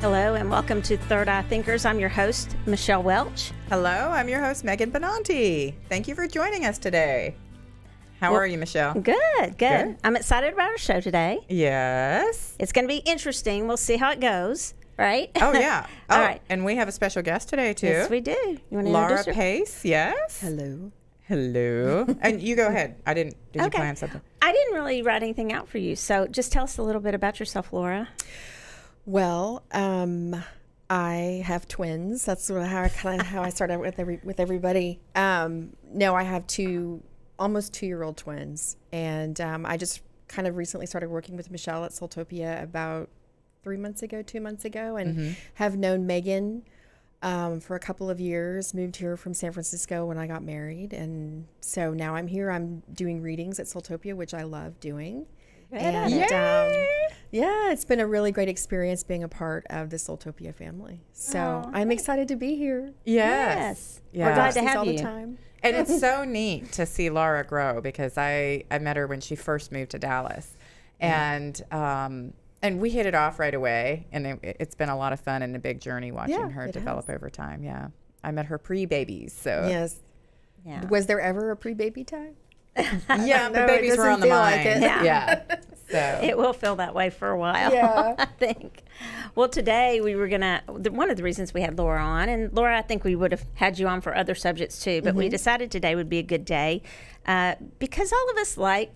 Hello and welcome to Third Eye Thinkers. I'm your host, Michelle Welch. Hello, I'm your host, Megan Benanti. Thank you for joining us today. How are you, Michelle? Good. I'm excited about our show today. Yes. It's going to be interesting. We'll see how it goes, right? Oh, yeah. All right. And we have a special guest today, too. Yes, we do. You want to Laura introduce her? Pace, yes. Hello. Hello. And you go ahead. Did you plan something? I didn't really write anything out for you, so just tell us a little bit about yourself, Laura. Well, I have twins. That's sort of how I started with everybody. No, I have almost 2-year-old twins, and I just kind of recently started working with Michelle at Soultopia about 2 months ago, and have known Megan for a couple of years. Moved here from San Francisco when I got married, and so now I'm here. I'm doing readings at Soultopia, which I love doing. And yeah, it's been a really great experience being a part of the Soultopia family. So I'm excited to be here. Yes. We're glad to have all you. the time. And it's so neat to see Laura grow because I met her when she first moved to Dallas. And we hit it off right away. And it's been a lot of fun and a big journey watching her develop over time. Yeah. I met her pre-babies. So Yes. Yeah. Was there ever a pre-baby time? yeah, the No, babies it were on the doesn't feel mind. like it. Yeah. So It will feel that way for a while, Yeah. I think. Well, today we were one of the reasons we had Laura on, and Laura, I think we would have had you on for other subjects too, but we decided today would be a good day because all of us like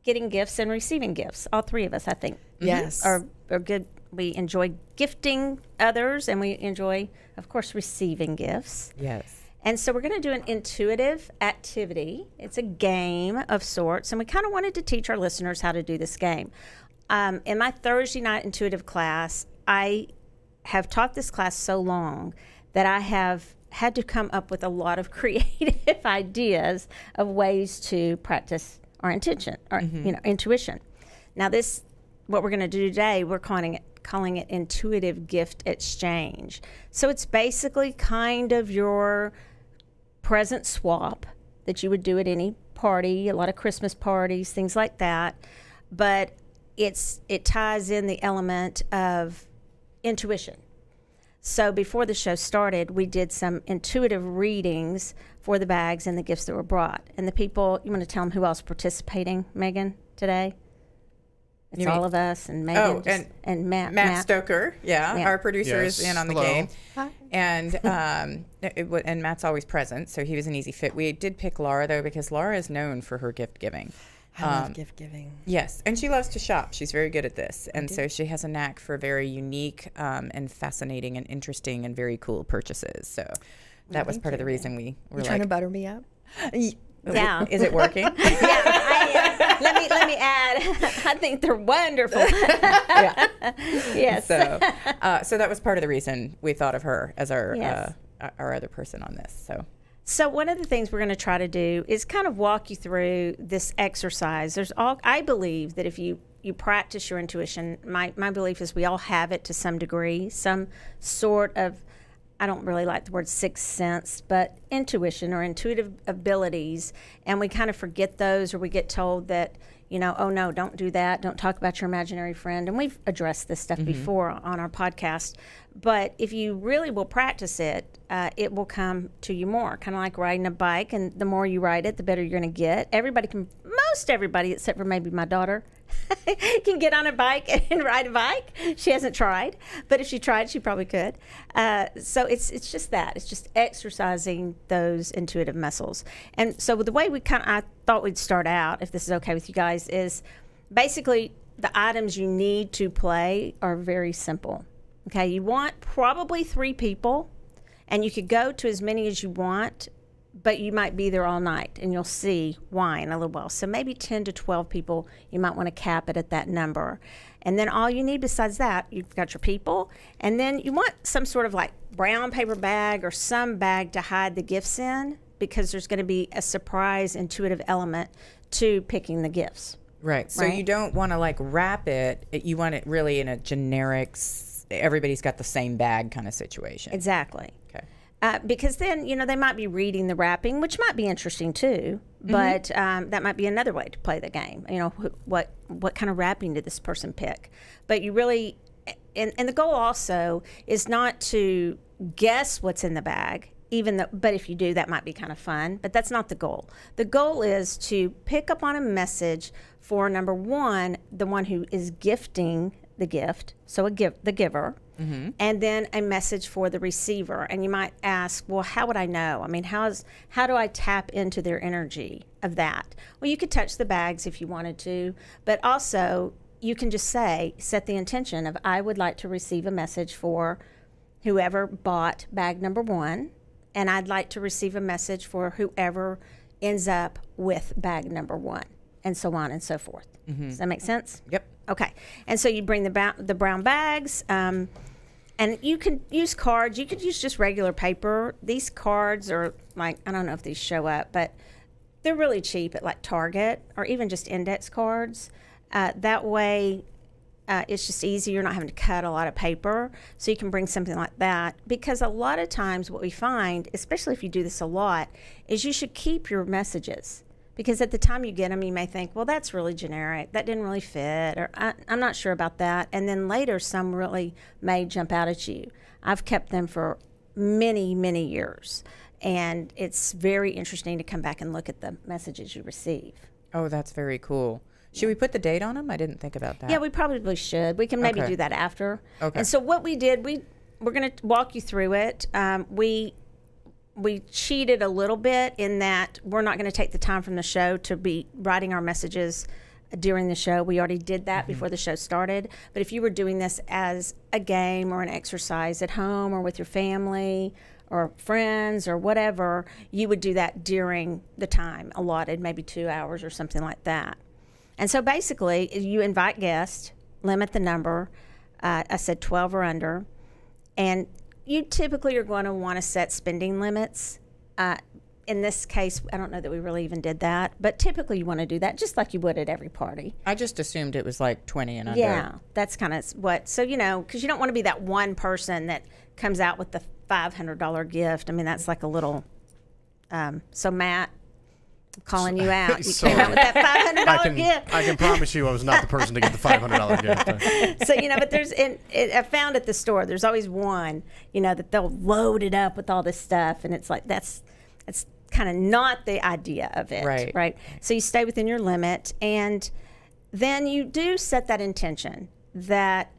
getting gifts and receiving gifts. All three of us, I think, Yes. are good. We enjoy gifting others, and we enjoy, of course, receiving gifts. yes. And so we're going to do an intuitive activity. It's a game of sorts, and we kind of wanted to teach our listeners how to do this game. In my Thursday night intuitive class, I have taught this class so long that I have had to come up with a lot of creative ideas of ways to practice our intention, or intuition. Now, what we're going to do today, we're calling it intuitive gift exchange. So it's basically kind of your present swap that you would do at any party, a lot of Christmas parties, things like that. But it ties in the element of intuition. So before the show started, we did some intuitive readings for the bags and the gifts that were brought. And the people, you want to tell them who else is participating, Megan, today? All of us and Megan and Matt. Matt Stoker, our producer Yes. is in on the Hello. game. Hi. And and Matt's always present, so he was an easy fit. We did pick Laura, though, because Laura is known for her gift giving. I love gift giving. Yes, and she loves to shop. She's very good at this. And so she has a knack for very unique and fascinating and interesting and very cool purchases. So that was part of the reason we were You trying to butter me up? Yeah. Is it working? Let me add, I think they're wonderful. Yeah. Yes. So that was part of the reason we thought of her as our Yes. our other person on this. So one of the things we're going to try to do is kind of walk you through this exercise. I believe that if you practice your intuition, my belief is we all have it to some degree, some sort of, I don't really like the word sixth sense, but intuition or intuitive abilities, and we kind of forget those, or we get told that, oh no, don't do that, don't talk about your imaginary friend, and we've addressed this stuff before on our podcast. But if you really will practice it, it will come to you more, kind of like riding a bike, and the more you ride it, the better you're going to get. Most everybody, except for maybe my daughter, can get on a bike and ride a bike. She hasn't tried, but if she tried, she probably could. So it's just that. It's just exercising those intuitive muscles. And so the way I thought we'd start out, if this is okay with you guys, is basically the items you need to play are very simple. Okay, you want probably 3 people, and you could go to as many as you want, but you might be there all night, and you'll see why in a little while. So maybe 10 to 12 people, you might want to cap it at that number. And then all you need besides that, you've got your people, and then you want some sort of like brown paper bag or some bag to hide the gifts in, because there's going to be a surprise intuitive element to picking the gifts. Right. So you don't want to like wrap it. You want it really in a generic, everybody's got the same bag kind of situation. Exactly. Okay. Because then, they might be reading the wrapping, which might be interesting too, but that might be another way to play the game. What kind of wrapping did this person pick? But you really, and the goal also is not to guess what's in the bag, even though, but if you do, that might be kind of fun, but that's not the goal. The goal is to pick up on a message for, number one, the one who is gifting the gift, so the giver, and then a message for the receiver. And you might ask, well, how would I know? I mean, how do I tap into their energy of that? Well, you could touch the bags if you wanted to, but also you can just set the intention of, I would like to receive a message for whoever bought bag number 1, and I'd like to receive a message for whoever ends up with bag number 1, and so on and so forth. Does that make sense? Yep. Okay. And so you bring the brown bags, and you can use cards. You could use just regular paper. These cards are like, I don't know if these show up, but they're really cheap at like Target, or even just index cards. That way, it's just easy. You're not having to cut a lot of paper. So you can bring something like that. Because a lot of times what we find, especially if you do this a lot, is you should keep your messages. Because at the time you get them, you may think, well, that's really generic. That didn't really fit, or I'm not sure about that. And then later, some really may jump out at you. I've kept them for many, many years. And it's very interesting to come back and look at the messages you receive. Oh, that's very cool. Should we put the date on them? I didn't think about that. Yeah, we probably should. We can maybe do that after. Okay. And so what we did, we're going to walk you through it. We cheated a little bit in that we're not going to take the time from the show to be writing our messages during the show. We already did that before the show started. But if you were doing this as a game or an exercise at home or with your family or friends or whatever, you would do that during the time allotted, maybe 2 hours or something like that. And so basically, you invite guests, limit the number. I said 12 or under. And you typically are going to want to set spending limits. In this case, I don't know that we really even did that, but typically you want to do that just like you would at every party. I just assumed it was like 20 and under. Yeah, that's kind of what, so, you know, because you don't want to be that one person that comes out with the $500 gift. I mean, that's like a little, so Matt, I'm calling you out. You came out with that $500 gift. I can promise you I was not the person to get the $500 gift. So, you know, but I found at the store, there's always one, you know, that they'll load it up with all this stuff. And it's like, it's kind of not the idea of it. Right. So you stay within your limit. And then you do set that intention that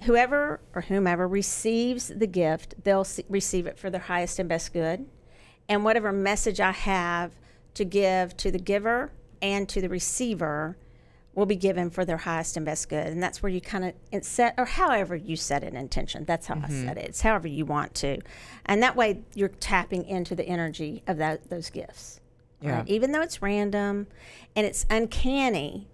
whoever or whomever receives the gift, they'll receive it for their highest and best good. And whatever message I have to give to the giver and to the receiver will be given for their highest and best good. And that's where you kind of set, or however you set an intention. That's how I set it. It's however you want to. And that way you're tapping into the energy of those gifts. Yeah. Right? Even though it's random and it's uncanny,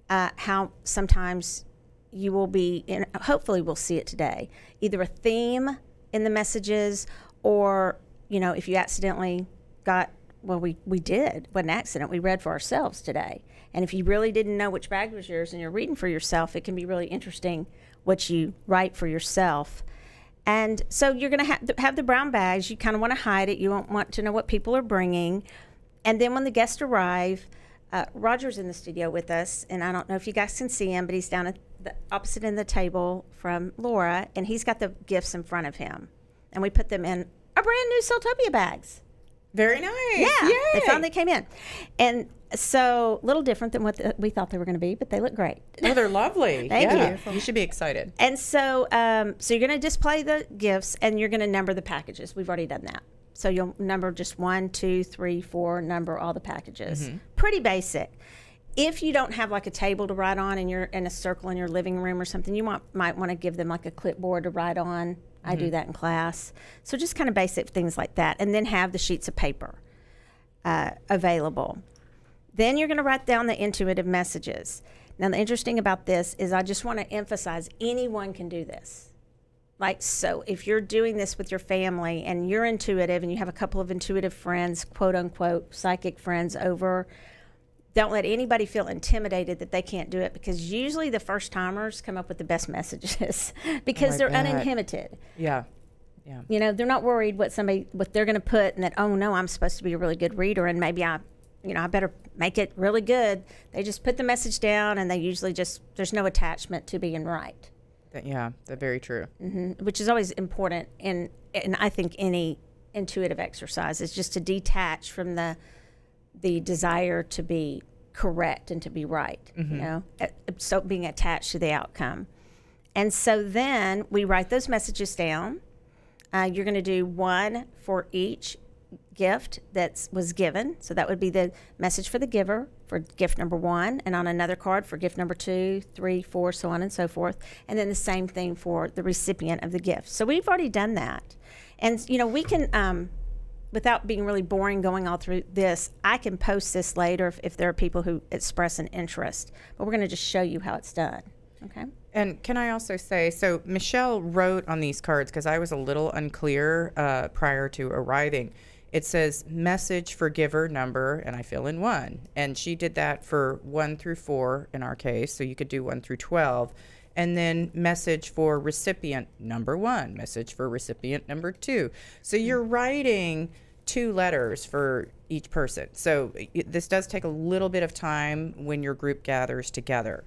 how sometimes you will be, and hopefully we'll see it today, either a theme in the messages, or, you know, if you accidentally got, well, we did. What an accident. We read for ourselves today. And if you really didn't know which bag was yours and you're reading for yourself, it can be really interesting what you write for yourself. And so you're going to have the brown bags. You kind of want to hide it. You don't want to know what people are bringing. And then when the guests arrive, Roger's in the studio with us. And I don't know if you guys can see him, but he's down at the opposite end of the table from Laura. And he's got the gifts in front of him. And we put them in our brand new Soultopia bags. Very nice. Yeah, Yay. they finally came in. And so a little different than what we thought they were going to be, but they look great. Oh, they're lovely. Thank you. You should be excited. And so so you're going to display the gifts, and you're going to number the packages. We've already done that. So you'll number just 1, 2, 3, 4, number all the packages. Pretty basic. If you don't have like a table to write on and you're in a circle in your living room or something, you might want to give them like a clipboard to write on. I do that in class. So just kind of basic things like that. And then have the sheets of paper available. Then you're going to write down the intuitive messages. Now, the interesting about this is I just want to emphasize anyone can do this. Like, so if you're doing this with your family and you're intuitive and you have a couple of intuitive friends, quote unquote, psychic friends over, don't let anybody feel intimidated that they can't do it, because usually the first timers come up with the best messages because they're uninhibited. Yeah. You know, they're not worried what they're going to put, and that, oh no, I'm supposed to be a really good reader and maybe I better make it really good. They just put the message down, and they usually there's no attachment to being right. Yeah, that's very true. which is always important in I think any intuitive exercise is just to detach from the desire to be correct and to be right, you know, so being attached to the outcome. And so then we write those messages down. You're going to do one for each gift that was given. So that would be the message for the giver for gift number 1, and on another card for gift number 2, 3, 4, so on and so forth. And then the same thing for the recipient of the gift. So we've already done that. And, you know, we can, without being really boring going all through this, I can post this later if there are people who express an interest. But we're going to just show you how it's done. Okay. And can I also say, so Michelle wrote on these cards, because I was a little unclear prior to arriving. It says message for giver number, and I fill in 1. And she did that for 1 through 4 in our case, so you could do 1 through 12. And then message for recipient number 1, message for recipient number 2. So you're writing 2 letters for each person. So this does take a little bit of time when your group gathers together.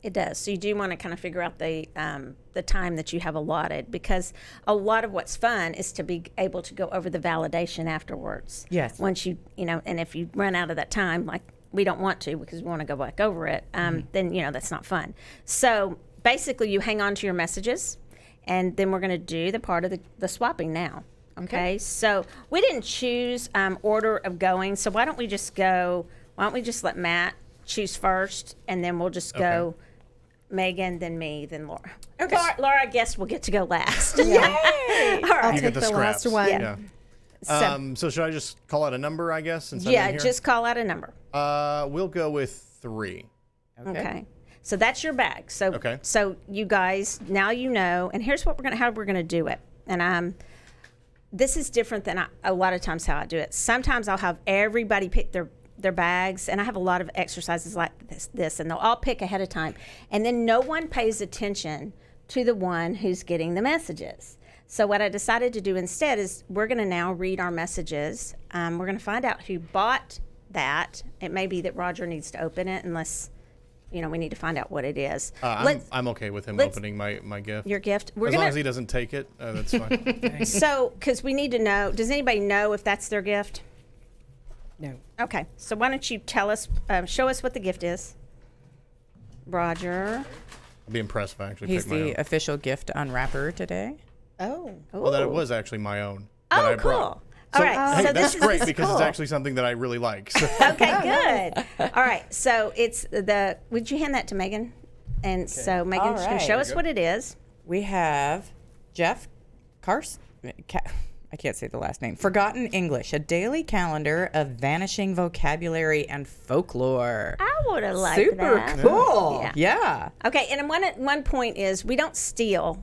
It does. So you do want to kind of figure out the time that you have allotted, because a lot of what's fun is to be able to go over the validation afterwards. Yes. Once you know, and if you run out of that time, like we don't want to because we want to go back over it, then, you know, that's not fun. So basically you hang on to your messages, and then we're going to do the part of the swapping now. Okay. So we didn't choose order of going. So why don't we just let Matt choose first, and then we'll just go Megan, then me, then Laura. Okay. Laura, I guess we'll get to go last. Yay! All right. I'll You take get the the last scraps. one. Yeah. So should I just call out a number, I guess? And send it Yeah, here? just call out a number. We'll go with 3. Okay. So that's your bag. So Okay. So you guys, now you know, and here's what how we're gonna do it. And this is different than a lot of times how I do it. Sometimes I'll have everybody pick their bags, and I have a lot of exercises like this, and they'll all pick ahead of time, and then no one pays attention to the one who's getting the messages. So what I decided to do instead is we're going to now read our messages. We're going to find out who bought that. It may be that Roger needs to open it, unless, you know, we need to find out what it is. I'm okay with him opening my gift. Your gift. As long as he doesn't take it, that's fine. So, because we need to know, does anybody know if that's their gift? No. Okay, so why don't you tell us, show us what the gift is. Roger. I'd be impressed if I actually He's picked my the own. official gift unwrapper today. Oh. Well, that it Ooh. was actually my own that Oh, I cool. brought. All right, Hey, so that's this great is because cool. it's actually something that I really like. So. Okay, good. All right, so it's would you hand that to Megan? And so Megan's All going to show right. us what it is. We have Jeff Carson. I can't say the last name. Forgotten English, a daily calendar of vanishing vocabulary and folklore. I would have liked Super that. cool. Yeah. Yeah. Okay, and one point is we don't steal,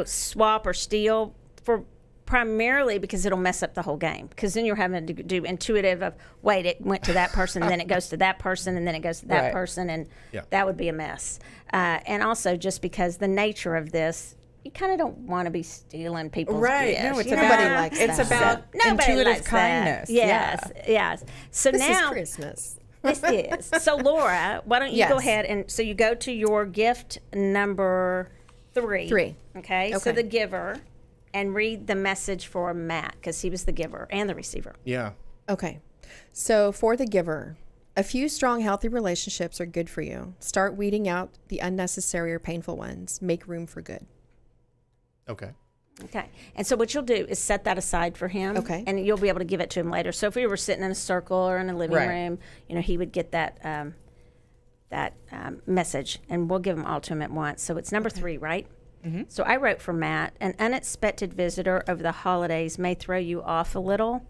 swap or steal for primarily because it'll mess up the whole game. Because then you're having to do intuitive of, wait, it went to that person, and then it goes to that person, and then it goes to that Right. person, and Yeah. that would be a mess. And also just because the nature of this, you kind of don't want to be stealing people's Right. gifts. No, it's you know? Nobody about likes it's that. about Nobody intuitive likes kindness. that. Yes, yes. So This now is Christmas. this is. So Laura, why don't you go Yes. ahead and so you go to your gift number 3. 3. Okay. So Okay. the giver, and read the message for Matt because he was the giver and the receiver. Yeah. Okay. So for the giver, a few strong, healthy relationships are good for you. Start weeding out the unnecessary or painful ones. Make room for good. Okay. Okay. And so what you'll do is set that aside for him. Okay. And you'll be able to give it to him later. So if we were sitting in a circle or in a living Right. room, he would get that message, and we'll give them all to him at once. So it's number 3, right? Mm-hmm. So I wrote for Matt, an unexpected visitor over the holidays may throw you off a little.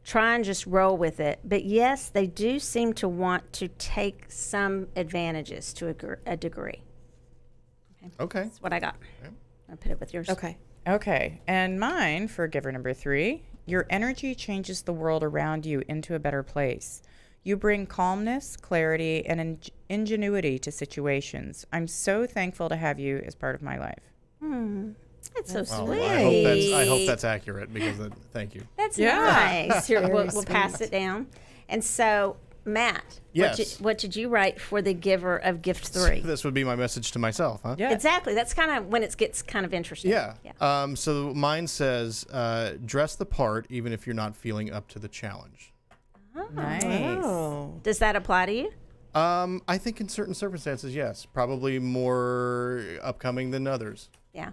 Try and just roll with it. But yes, they do seem to want to take some advantages to a degree. Okay. That's what I got. I'll put it with yours. Okay. Okay. And mine for giver number 3, your energy changes the world around you into a better place. You bring calmness, clarity, and ingenuity to situations. I'm so thankful to have you as part of my life. That's so Well, sweet. I hope that's accurate because thank you. That's Yeah. nice. Here, Very we'll pass sweet. it down. And so Matt, Yes. what did you write for the giver of gift 3? This would be my message to myself, huh? Yeah. Exactly. That's kind of when it gets kind of interesting. Yeah. So mine says, dress the part even if you're not feeling up to the challenge. Nice. Oh. Does that apply to you? I think in certain circumstances, yes. Probably more upcoming than others. Yeah.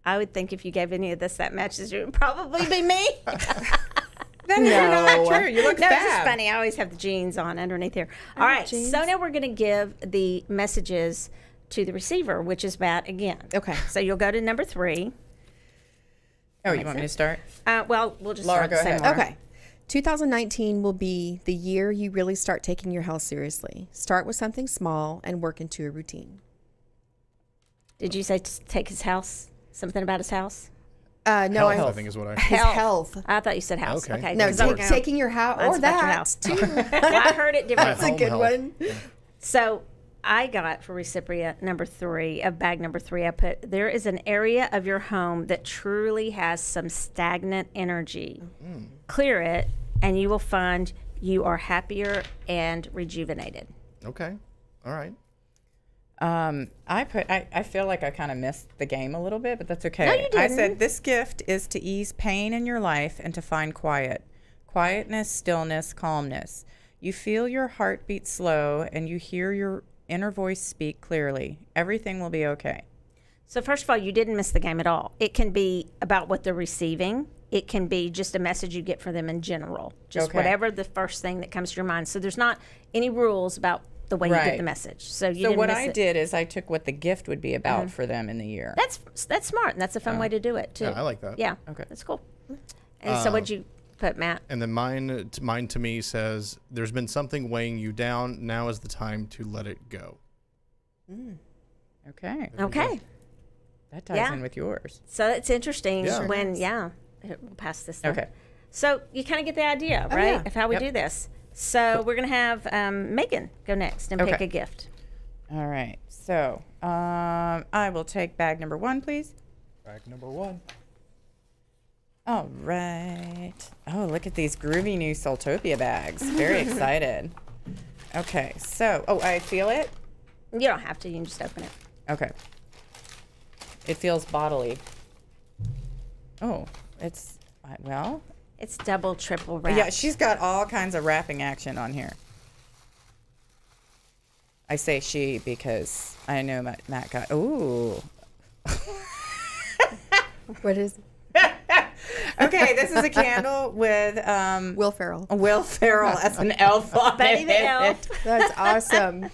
I would think if you gave any of this that matches you, it would probably be me. That is not true. You look No, fab. it's just funny. I always have the jeans on underneath here. All right. jeans. So now we're going to give the messages to the receiver, which is Matt again. Okay. So you'll go to number 3. Oh, you want me to start? Well, we'll just Laura, start the go same ahead. order. Okay. 2019 will be the year you really start taking your health seriously. Start with something small and work into a routine. Did you say to take his house? Something about his house? No, Health, I think is what I. his health. I thought you said house. Okay. Okay. No, because I'm- taking your house Mine's or about your that house. too. I heard it differently. That's a Home good health. one. So I got for recipient number 3 of bag number 3. I put, there is an area of your home that truly has some stagnant energy. Clear it, and you will find you are happier and rejuvenated. Okay. All right. I feel like I kind of missed the game a little bit, but that's okay. No, you I didn't. said this gift is to ease pain in your life and to find quiet. Quietness, stillness, calmness. You feel your heartbeat slow and you hear your inner voice speak clearly. Everything will be okay. So first of all, you didn't miss the game at all. It can be about what they're receiving. It can be just a message you get from them in general. Just Okay. whatever the first thing that comes to your mind. So there's not any rules about the way you Right. get the message. So you So didn't what miss I it. did is I took what the gift would be about for them in the year. That's smart, and that's a fun way to do it too. Yeah, I like that. Yeah. Okay. That's cool. And so what'd you put, Matt? And then mine to me says, "There's been something weighing you down. Now is the time to let it go." Okay. Okay. That ties Yeah. in with yours. So it's interesting Yeah. when, Here, we'll pass this down. Okay. So you kind of get the idea, right, yeah. of how we Yep. do this. So we're going to have Megan go next and pick Okay. a gift. All right. So I will take bag number 1, please. Bag number 1. All right. Oh, look at these groovy new Soltopia bags. Very excited. Okay. So, I feel it. You don't have to. You can just open it. Okay. It feels bodily. Oh, it's, well, It's double, triple wrapped. yeah, she's got all kinds of wrapping action on here. I say she because I know Matt got, ooh. What is Okay, this is a candle with Will Ferrell? Will Ferrell as an elf on Betty it. the Elf. That's awesome.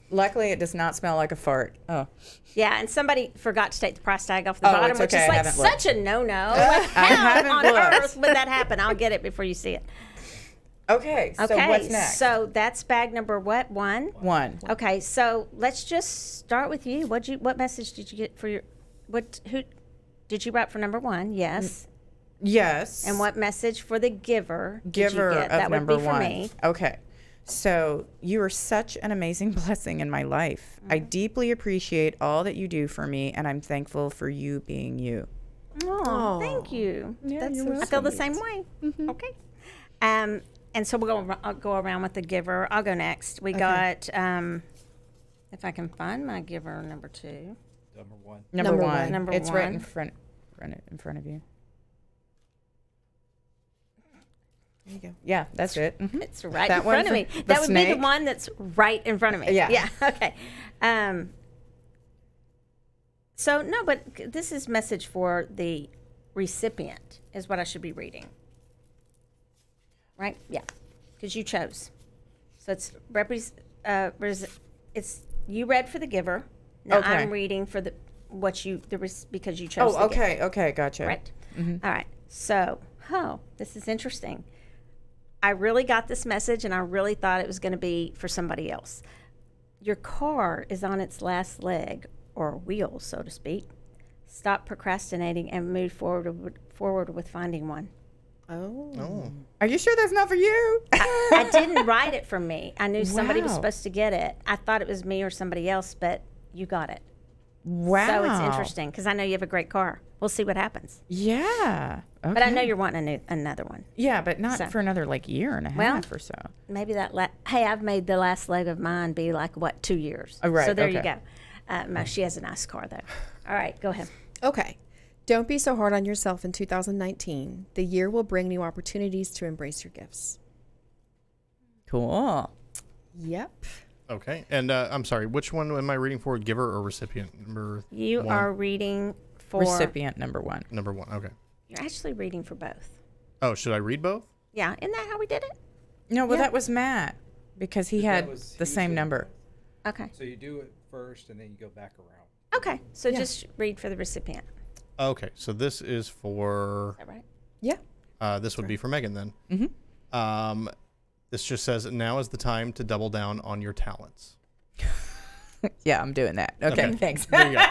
Luckily, it does not smell like a fart. Oh. Yeah, and somebody forgot to take the price tag off the Oh, bottom, it's which okay, is I like haven't looked. such a no-no. Like, how haven't on looked. earth would that happen? I'll get it before you see it. Okay, so Okay, what's next? so that's bag number what? 1? 1. Okay, so let's just start with you. What message did you get for your who did you write for number 1? Yes. Yes. And what message for the giver did Giver you get? of That would number be for 1. me. Okay. So you are such an amazing blessing in my life. I deeply appreciate all that you do for me, and I'm thankful for you being you. Oh, thank you. That's you're so I feel the sweet. same way. Okay. And so I'll go around with the giver. I'll go next. We got if I can find my giver number 2. Number 1. Number Number 1. one. Number it's right in 1. front of you. There you go. Yeah, that's it. Mhm. It's right That in one front of for me. the That would be snake? the one that's right in front of me. Yeah. Yeah. Okay. So no, but this is message for the recipient is what I should be reading. Right? Yeah. Because you chose. So it's it's you read for the giver. Now Okay. I'm reading for because you chose. Oh, the giver. okay, okay, gotcha. Right. All right. So, this is interesting. I really got this message and I really thought it was going to be for somebody else. Your car is on its last leg or wheel, so to speak. Stop procrastinating and move forward with finding one. Oh. Are you sure that's not for you? I didn't write it for me. I knew somebody was Wow. supposed to get it. I thought it was me or somebody else, but you got it. Wow. So it's interesting because I know you have a great car. We'll see what happens. Yeah. Okay. But I know you're wanting another one. Yeah, but not So- for another like year and a Well, half or so. Maybe that. Hey, I've made the last leg of mine be like what 2 years. Oh, right, So there you okay. go. She has a nice car though. All right, go ahead. Okay. Don't be so hard on yourself in 2019. The year will bring new opportunities to embrace your gifts. Cool. Yep. Okay. And I'm sorry, which one am I reading for? Giver or recipient? You One. are reading for Recipient number 1. Number 1. Okay. You're actually reading for both. Oh, should I read both? Yeah, isn't that how we did it? No, well, Yeah. that was Matt because he had the same number. Okay. So you do it first, and then you go back around. Okay. So Yeah. just read for the recipient. Okay. So this is for, Is that right? Yeah. this would be for Megan then. Mm-hmm. This just says now is the time to double down on your talents. Yeah, I'm doing that. Okay, Okay. thanks. There you go.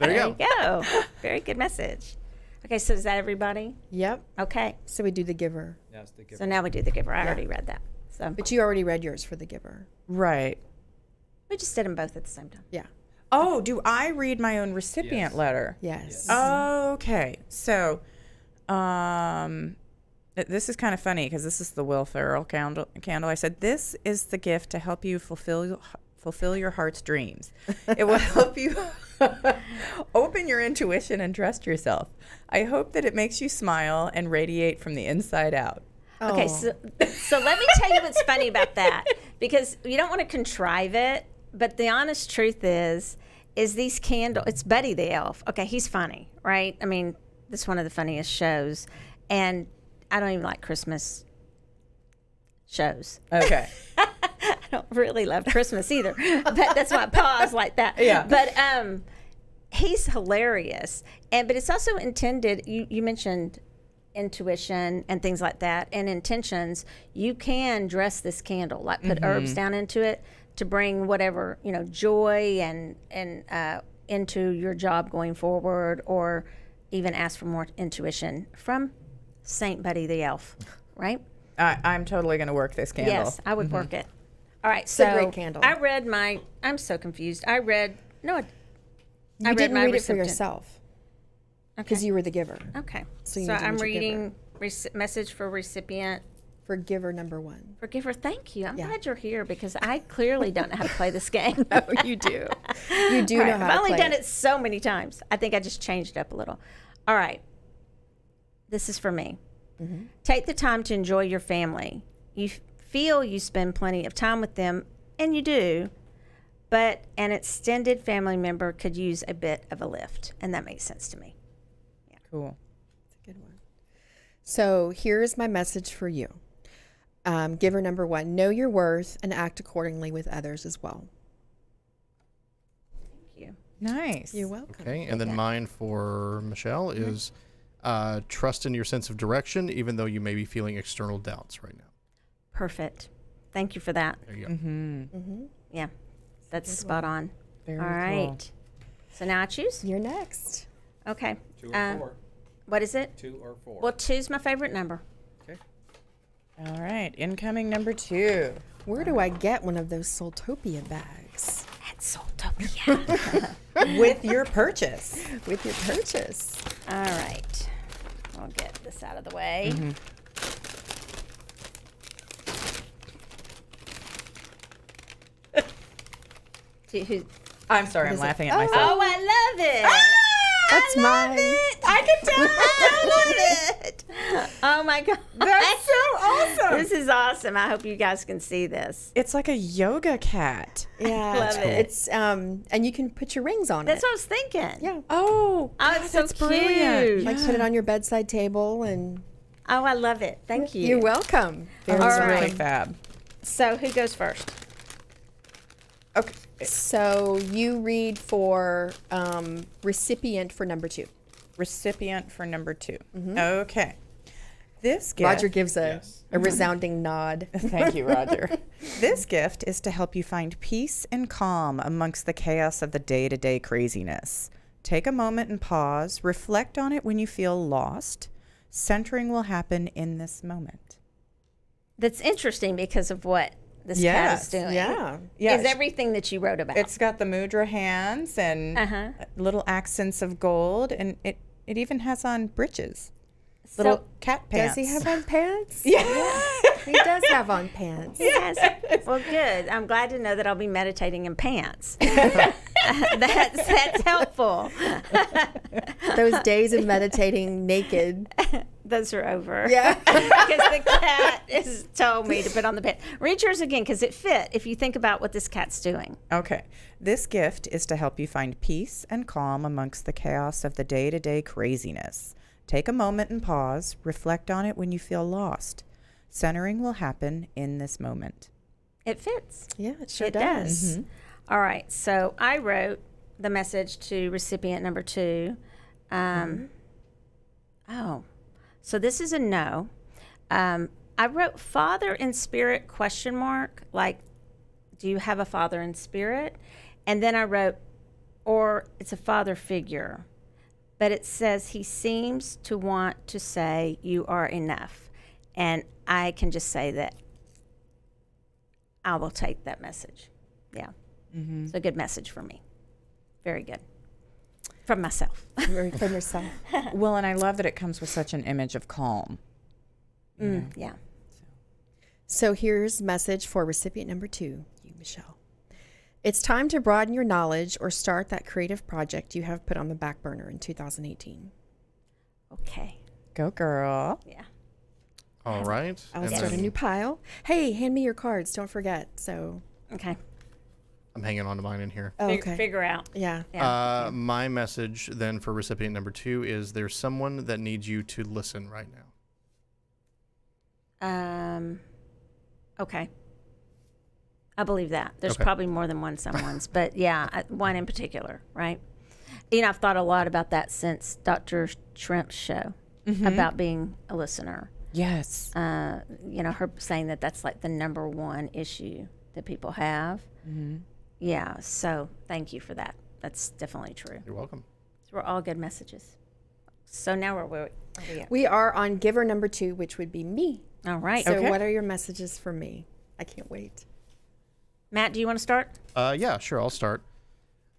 There you go. Go. Very good message. Okay, so is that everybody? Yep. Okay. So we do the giver. That's the giver. So now we do the giver. I already read that. So But you already read yours for the giver. Right. we just did them both at the same time. Yeah. Oh, do I read my own recipient Yes. letter? Yes. Okay. So, this is kind of funny because this is the Will Ferrell candle. I said, this is the gift to help you fulfill your heart's dreams. It will help you open your intuition and trust yourself. I hope that it makes you smile and radiate from the inside out. Okay, Oh. so let me tell you what's funny about that, because you don't want to contrive it, but the honest truth is these candles. It's Buddy the Elf. Okay, he's funny, right? I mean, this is one of the funniest shows, and I don't even like Christmas shows. Okay. I don't really love Christmas either, but that's why I pause like that. Yeah. But he's hilarious, but it's also intended. You mentioned intuition and things like that, and intentions. You can dress this candle, like put herbs down into it to bring whatever joy and into your job going forward, or even ask for more intuition from Saint Buddy the Elf, right? I'm totally going to work this candle. Yes, I would work it. All right, a so great candle. I read my. I'm so confused. I read no. You I didn't my read it for recipient. yourself Okay. because you were the giver. Okay. So So, you need to I'm read your reading message for recipient For giver number 1. for giver. Thank you. I'm Yeah. glad you're here because I clearly don't know how to play this game. Oh, you do. You do All know right, how I've to only play done it so many times. I think I just changed it up a little. All right. This is for me. Mm-hmm. Take the time to enjoy your family. You feel you spend plenty of time with them, and you do, but an extended family member could use a bit of a lift, and that makes sense to me. Cool. Good one. So here's my message for you. Giver number 1, know your worth and act accordingly with others as well. Thank you. Nice. You're welcome. Okay. And then mine for Michelle is trust in your sense of direction, even though you may be feeling external doubts right now. Perfect. Thank you for that. There you go. Mm-hmm. Yeah, that's spot on. Very All right. So now I choose? You're next. Okay. 2 or 4. What is it? 2 or 4. Well, 2's my favorite number. Okay. All right. Incoming number 2. Where do I get one of those Soultopia bags? That's Soultopia. With your purchase. With your purchase. All right. I'll get this out of the way. I'm sorry. I'm laughing at myself. Oh, I love it. That's mine. I can tell. I love it. Oh my God. That's so awesome. This is awesome. I hope you guys can see this. It's like a yoga cat. Yeah. Love it. It's and you can put your rings on That's it. what I was thinking. Yeah. Oh, Oh, it's so that's brilliant. cute. Like put it on your bedside table and Oh, I love it. Thank you. you're welcome. That's All really right. fab. So who goes first? Okay. So you read for recipient for number 2. Recipient for number 2. Okay. This gift. Roger gives Yes. a resounding nod. Thank you, Roger. This gift is to help you find peace and calm amongst the chaos of the day-to-day craziness. Take a moment and pause. Reflect on it when you feel lost. Centering will happen in this moment. That's interesting because of what this cat Yes, is doing. Yeah. Yeah, Is everything that you wrote about. it's got the mudra hands and little accents of gold, and it even has on breeches, little cat pants. Does he have on pants? Yeah. He does have on pants. Yes. Well, good. I'm glad to know that I'll be meditating in pants. That's helpful. Those days of meditating naked. Those are over. Yeah. Because the cat has told me to put on the pants. Read yours again because it fit if you think about what this cat's doing. Okay. This gift is to help you find peace and calm amongst the chaos of the day-to-day craziness. Take a moment and pause. Reflect on it when you feel lost. Centering will happen in this moment. It fits. Yeah, it sure It does. does. All right. So I wrote the message to recipient number 2. Oh, so this is a no. I wrote father in spirit ? Like, do you have a father in spirit? And then I wrote, or it's a father figure. But it says he seems to want to say you are enough. And I can just say that I will take that message. Yeah. It's a good message for me. Very good. From myself. From yourself. Well, and I love that it comes with such an image of calm. Yeah. So here's message for recipient number 2, you, Michelle. It's time to broaden your knowledge or start that creative project you have put on the back burner in 2018. Okay. Go, girl. Yeah. All right. I'll And start a then new pile. Hey, hand me your cards. Don't forget. So, Okay. I'm hanging on to mine in here. oh, okay. Figure out. Yeah. Yeah. My message then for recipient number 2 is there's someone that needs you to listen right now. Okay. I believe that. There's Okay. probably more than one someone's, but yeah, one in particular, right? You know, I've thought a lot about that since Dr. Shrimp's show about being a listener. Yes. You know, her saying that that's like the number one issue that people have. Yeah, so thank you for that. That's definitely true. You're welcome. So we're all good messages. So now where are we at? We are on giver number 2, which would be me. All right. So, Okay. what are your messages for me? I can't wait. Matt, do you want to start? Yeah, sure. I'll start.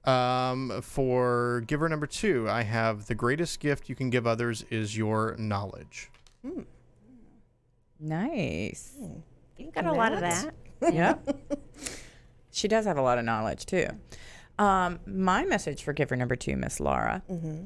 For giver number 2, I have the greatest gift you can give others is your knowledge. Nice. You've got a lot of that. Yep. She does have a lot of knowledge, too. My message for giver number 2, Miss Laura.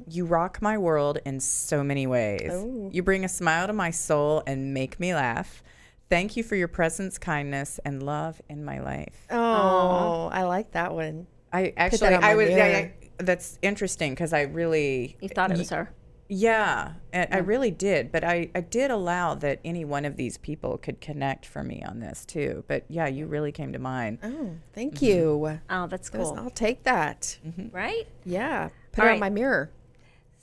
You rock my world in so many ways. Oh. You bring a smile to my soul and make me laugh. Thank you for your presence, kindness, and love in my life. Oh, I like that one. I that actually, on my I was, mirror. that's interesting because I really, You thought it was her. yeah, I really did. But I did allow that any one of these people could connect for me on this too. But yeah, you really came to mind. Oh, thank you. Oh, that's cool. I'll take that. Right? Yeah. Put All it right. on my mirror.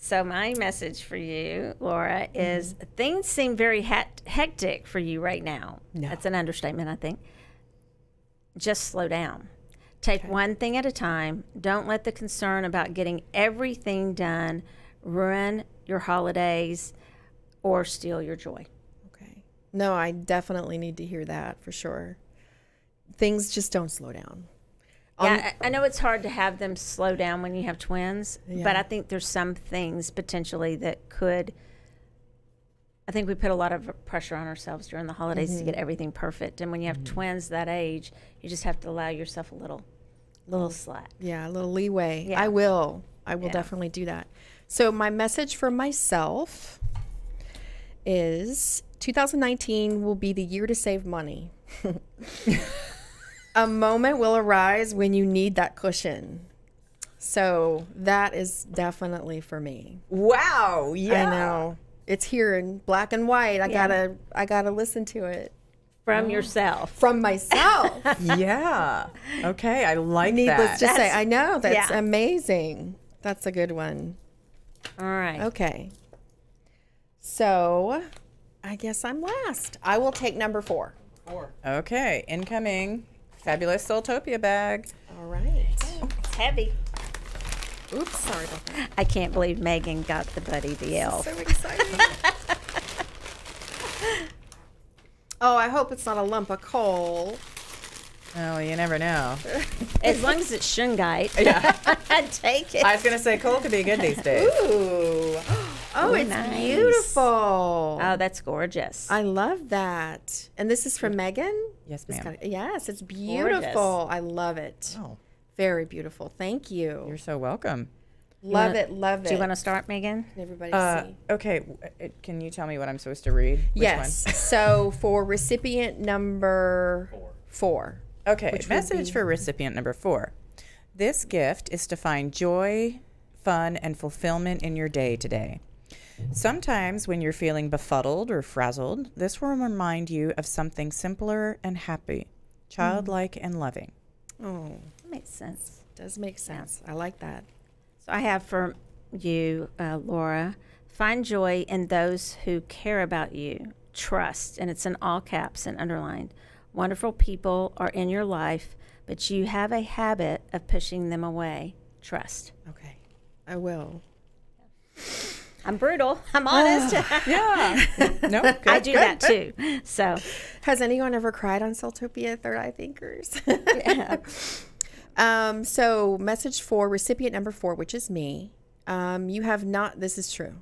So my message for you, Laura, is things seem very hectic for you right now. No. That's an understatement, I think. Just slow down. Take one thing at a time. Don't let the concern about getting everything done ruin your holidays or steal your joy. Okay. No, I definitely need to hear that for sure. Things just don't slow down. Yeah, I know it's hard to have them slow down when you have twins, Yeah. but I think there's some things potentially that could. I think we put a lot of pressure on ourselves during the holidays to get everything perfect, and when you have twins that age, you just have to allow yourself a little slack. Yeah, a little leeway. Yeah. I will Yeah. definitely do that. So my message for myself is 2019 will be the year to save money. A moment will arise when you need that cushion. So that is definitely for me. Wow. Yeah. I know. It's here in black and white. I gotta listen to it From yourself. from myself. Yeah. Okay. I like Needless that. to say, I know that's yeah. amazing. That's a good one. All right. Okay. So I guess I'm last. I will take number 4. 4. Okay. Incoming fabulous Soultopia bag. All right. It's heavy. Oops, sorry about that. I can't believe Megan got the Buddy the Elf. So exciting. Oh, I hope it's not a lump of coal. you never know. As long as it's shungite, Yeah. I'd take it. I was gonna say coal could be good these days. Ooh. Oh, it's nice. beautiful. Oh, that's gorgeous. I love that. And this is from Megan? Yes, It's ma'am. yes, it's beautiful. I love it. Oh. Very beautiful. Thank you. You're so welcome. love wanna- it. Love it. Do you want to start, Megan? Can everybody see? Okay, can you tell me what I'm supposed to read? Which Yes. one? So for recipient number 4. Okay, Which would message be- for recipient number 4. This gift is to find joy, fun, and fulfillment in your day today. Sometimes when you're feeling befuddled or frazzled, this will remind you of something simpler and happy, childlike and loving. Oh, That makes sense. does make sense. I like that. So I have for you, Laura, find joy in those who care about you. Trust, and it's in all caps and underlined. Wonderful people are in your life, but you have a habit of pushing them away. Trust. Okay. I will. I'm brutal. I'm honest. Yeah. No, good, I do that too. So, Has anyone ever cried on Celtopia Third Eye Thinkers? So message for recipient number 4, which is me. You have not, this is true.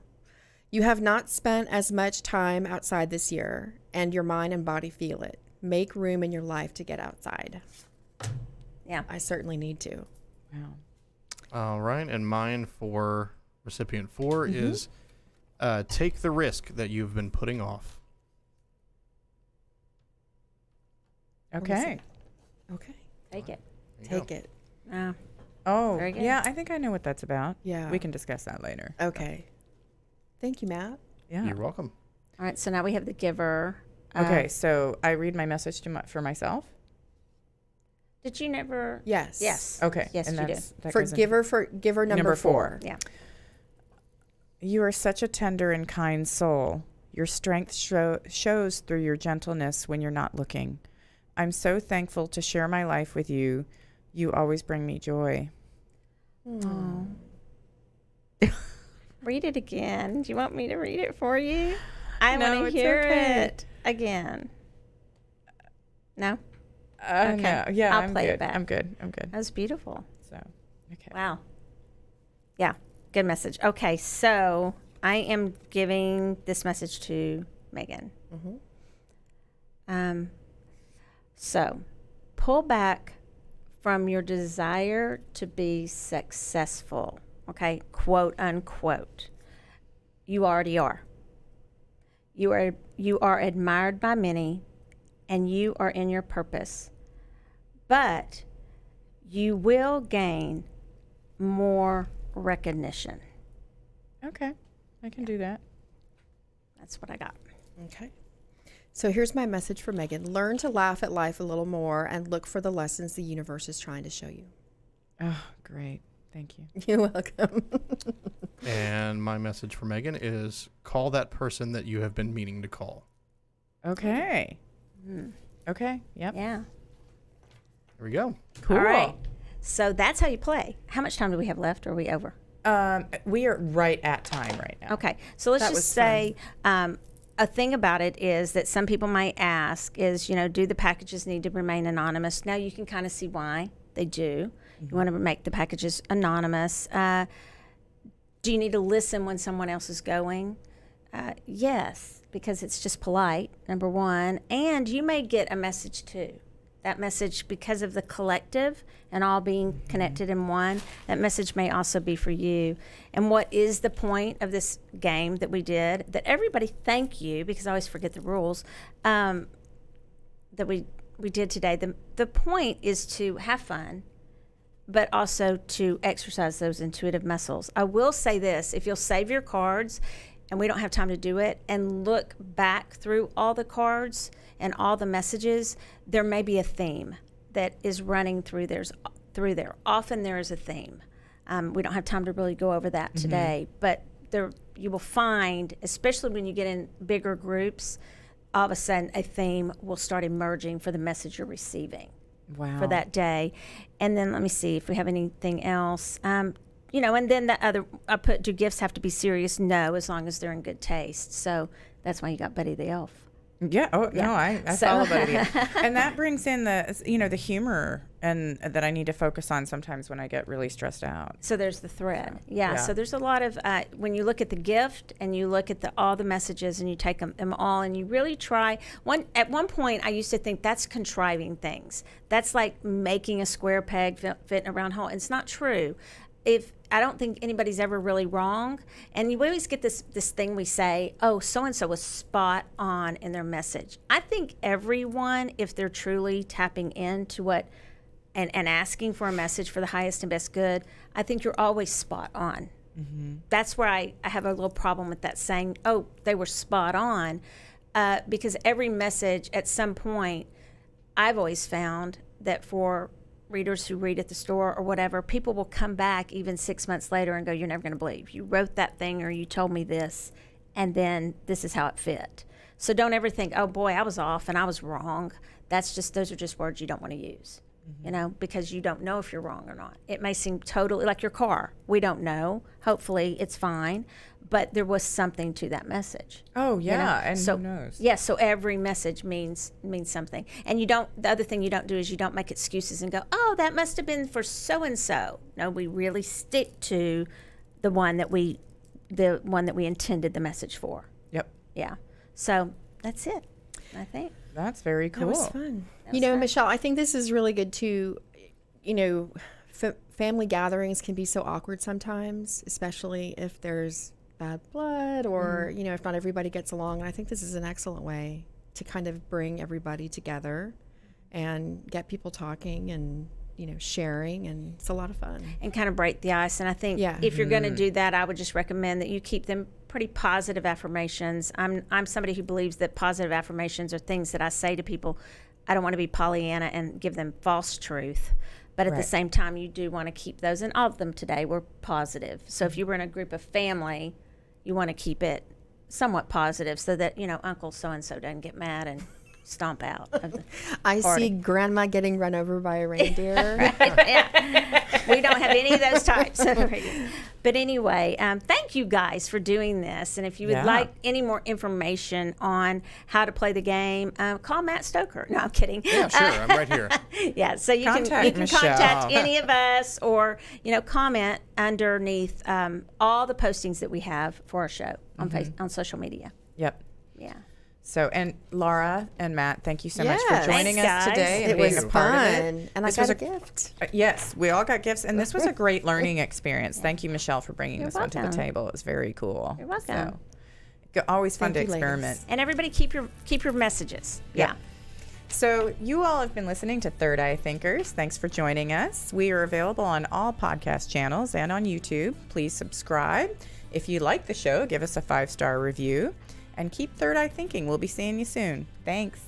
You have not spent as much time outside this year, and your mind and body feel it. Make room in your life to get outside. yeah. I certainly need to. Wow. All right, and mine for recipient 4 is take the risk that you've been putting off. Okay. Okay. Take it. There you Take go. it. Oh, Very good. yeah, I think I know what that's about. Yeah. We can discuss that later. Okay. Thank you, Matt. Yeah. You're welcome. All right. So now we have the giver. Okay, so I read my message for myself? Did you never? Yes. Yes. Okay. Yes, and you do. that For goes in- giver number Number 4. Yeah. You are such a tender and kind soul. Your strength shows through your gentleness when you're not looking. I'm so thankful to share my life with you. You always bring me joy. Read it again. Do you want me to read it for you? I No, want to it's hear okay. it again. No? No, yeah, I'll I'm play good. it back. I'm good. That was beautiful. So, okay. Wow. Yeah, good message. Okay, so I am giving this message to Megan. So pull back from your desire to be successful, okay, quote unquote. You already are. You are admired by many, and you are in your purpose. But you will gain more recognition. Okay. I can do that. That's what I got. Okay. So here's my message for Megan. Learn to laugh at life a little more and look for the lessons the universe is trying to show you. Oh, great. Thank you. You're welcome. And my message for Megan is call that person that you have been meaning to call. Okay. Okay. Yep. Yeah. There we go. Cool. All right. So that's how you play. How much time do we have left? Or are we over? We are right at time right now. Okay. So let's That was just say a thing about it is that some people might ask is, do the packages need to remain anonymous? Now you can kind of see why they do. You want to make the packages anonymous. Do you need to listen when someone else is going? Yes, because it's just polite, number one. And you may get a message too. That message, because of the collective and all being connected in one, that message may also be for you. And what is the point of this game that we did? That everybody, thank you, because I always forget the rules, that we did today. The point is to have fun, but also to exercise those intuitive muscles. I will say this, if you'll save your cards, and we don't have time to do it, and look back through all the cards and all the messages, there may be a theme that is running through there. Often there is a theme. We don't have time to really go over that today, but there you will find, especially when you get in bigger groups, all of a sudden a theme will start emerging for the message you're receiving. Wow. For that day. And then let me see if we have anything else. And then the other, I put, do gifts have to be serious? No, as long as they're in good taste. So that's why you got Buddy the Elf. Yeah. Oh no, I So- follow both of you, and that brings in the humor and that I need to focus on sometimes when I get really stressed out. So there's the thread. Yeah. yeah. So there's a lot of when you look at the gift and you look at all the messages and you take them all and you really try. At one point, I used to think that's contriving things. That's like making a square peg fit in a round hole. It's not true. If I don't think anybody's ever really wrong, and we always get this thing we say, oh, so and so was spot on in their message. I think everyone, if they're truly tapping into what and asking for a message for the highest and best good, I think you're always spot on. Mm-hmm. That's where I have a little problem with that saying, oh, they were spot on, because every message at some point, I've always found that for readers who read at the store or whatever, people will come back even 6 months later and go, you're never going to believe you wrote that thing or you told me this, and then this is how it fit. So don't ever think, oh boy, I was off and I was wrong. Those are just words you don't want to use, because you don't know if you're wrong or not. It may seem totally like your car. We don't know. Hopefully it's fine, but there was something to that message. Oh yeah, and so, who knows? Yeah, so every message means something. And the other thing you don't do is you don't make excuses and go, oh, that must have been for so and so. No, we really stick to the one that we intended the message for. Yep. Yeah. So that's it, I think. That's very cool. That was fun. Michelle, I think this is really good too. Family gatherings can be so awkward sometimes, especially if there's bad blood or, if not everybody gets along. And I think this is an excellent way to kind of bring everybody together and get people talking and, sharing. And it's a lot of fun. And kind of break the ice. And I think if you're going to do that, I would just recommend that you keep them pretty positive affirmations. I'm somebody who believes that positive affirmations are things that I say to people. I don't want to be Pollyanna and give them false truth. But at the same time, you do want to keep those. And all of them today were positive. So if you were in a group of family, you want to keep it somewhat positive so that, Uncle so-and-so doesn't get mad and stomp out of the I party. see Grandma getting run over by a reindeer. Yeah. We don't have any of those types of radio. But anyway, thank you guys for doing this. And if you would like any more information on how to play the game, call Matt Stoker. No, I'm kidding. Yeah, sure. I'm right here. Yeah, so you can Michelle. contact any of us or, comment underneath all the postings that we have for our show on social media. Yep. Yeah. So, and Laura and Matt, thank you so much Yes. for joining Thanks, us guys. today and It being was a part of it. fun. And I This got was a gift. Yes, we all got gifts, and this was a great learning experience. Thank you, Michelle, for bringing this one to the welcome. table. It was very cool. You're welcome. Always fun Thank to you, ladies. experiment. And everybody keep your messages. Yeah. So you all have been listening to Third Eye Thinkers. Thanks for joining us. We are available on all podcast channels and on YouTube. Please subscribe. If you like the show, give us a 5-star review. And keep Third Eye Thinking. We'll be seeing you soon. Thanks.